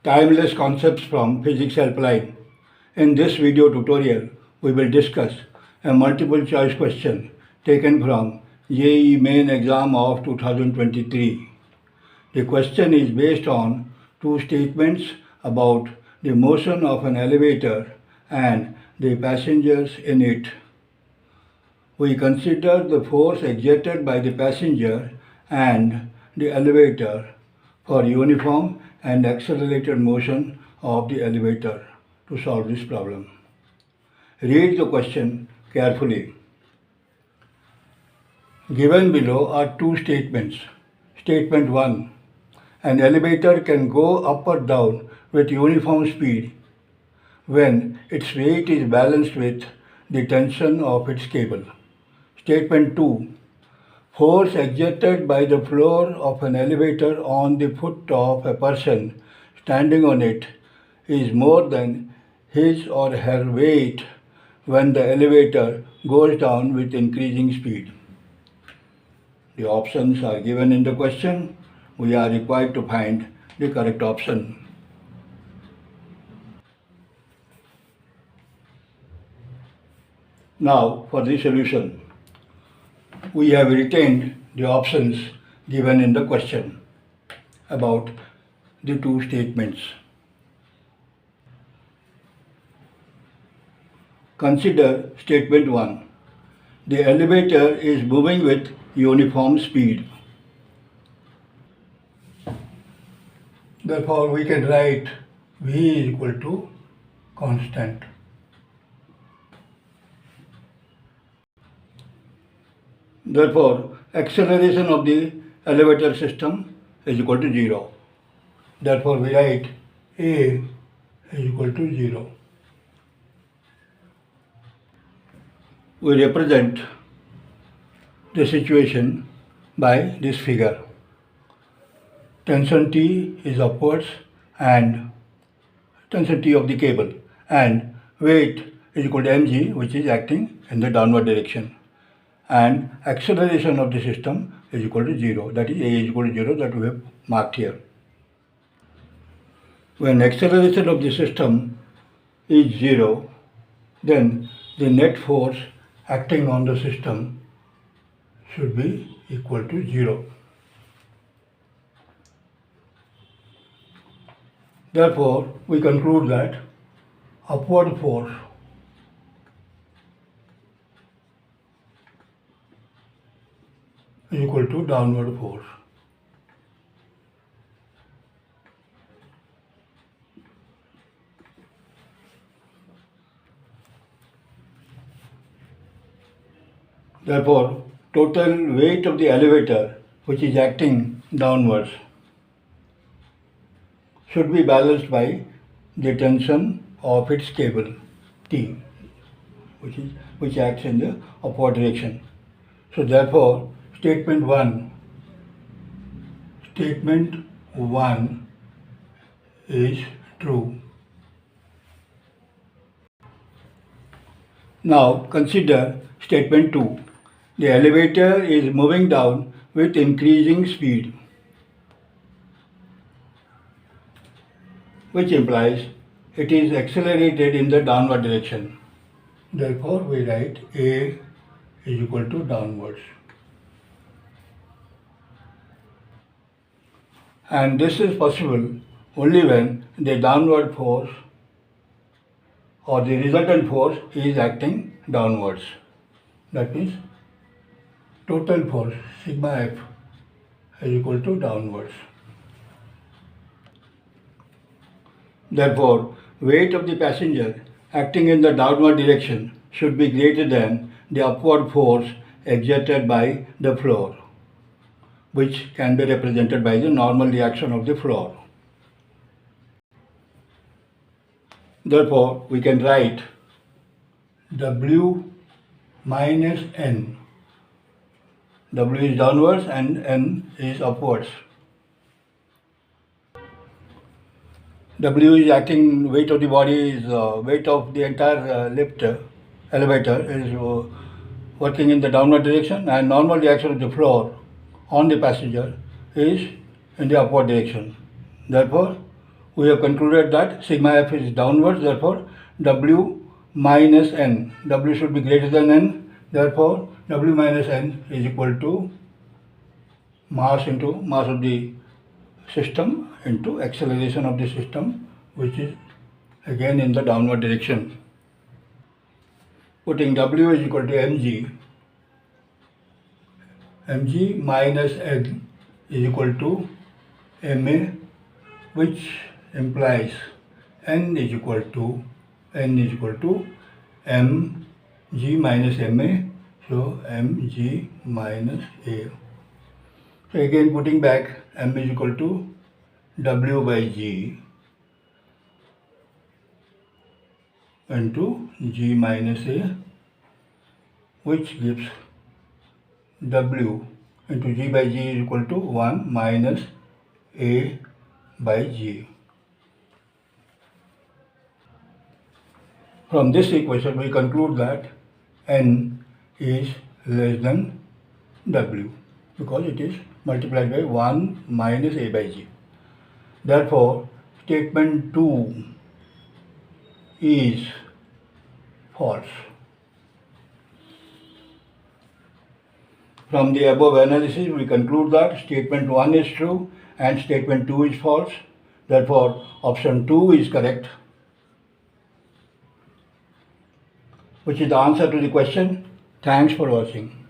Timeless concepts from Physics Helpline. In this video tutorial, we will discuss a multiple choice question taken from JEE main exam of 2023. The question is based on two statements about the motion of an elevator and the passengers in it. We consider the force exerted by the passenger and the elevator for uniform and accelerated motion of the elevator to solve this problem. Read the question carefully. Given below are two statements. Statement 1. An elevator can go up or down with uniform speed when its weight is balanced with the tension of its cable. Statement 2. Force exerted by the floor of an elevator on the foot of a person standing on it is more than his or her weight when the elevator goes down with increasing speed. The options are given in the question. We are required to find the correct option. Now for the solution. We have retained the options given in the question about the two statements. Consider statement 1. The elevator is moving with uniform speed. Therefore, we can write V is equal to constant. Therefore, acceleration of the elevator system is equal to 0. Therefore, we write A is equal to 0. We represent the situation by this figure. Tension T is upwards and tension T of the cable, and weight is equal to mg, which is acting in the downward direction. And acceleration of the system is equal to 0, that is A is equal to 0, that we have marked here. When acceleration of the system is 0, then the net force acting on the system should be equal to 0. Therefore, we conclude that upward force is equal to downward force. Therefore, total weight of the elevator, which is acting downwards, should be balanced by the tension of its cable T, which acts in the upward direction. So therefore, statement 1 is true. Now consider statement 2. The elevator is moving down with increasing speed, which implies it is accelerated in the downward direction. Therefore, we write A is equal to downwards. And this is possible only when the downward force or the resultant force is acting downwards. That means total force sigma F is equal to downwards. Therefore, weight of the passenger acting in the downward direction should be greater than the upward force exerted by the floor, which can be represented by the normal reaction of the floor. Therefore, we can write W minus N. W is downwards and N is upwards. W is acting, weight of the body is weight of the entire elevator is working in the downward direction, and normal reaction of the floor on the passenger is in the upward direction. Therefore, we have concluded that sigma f is downwards, therefore W minus n. W should be greater than n, therefore W minus n is equal to mass into mass of the system into acceleration of the system, which is again in the downward direction. Putting W is equal to mg minus n is equal to ma, which implies n is equal to mg minus ma, so mg minus a. So again putting back, m is equal to w by g into g minus a, which gives w into g by g is equal to 1 minus a by g. From this equation we conclude that n is less than w because it is multiplied by 1 minus a by g. Therefore, statement 2 is false. From the above analysis, we conclude that statement 1 is true and statement 2 is false. Therefore, option 2 is correct, which is the answer to the question. Thanks for watching.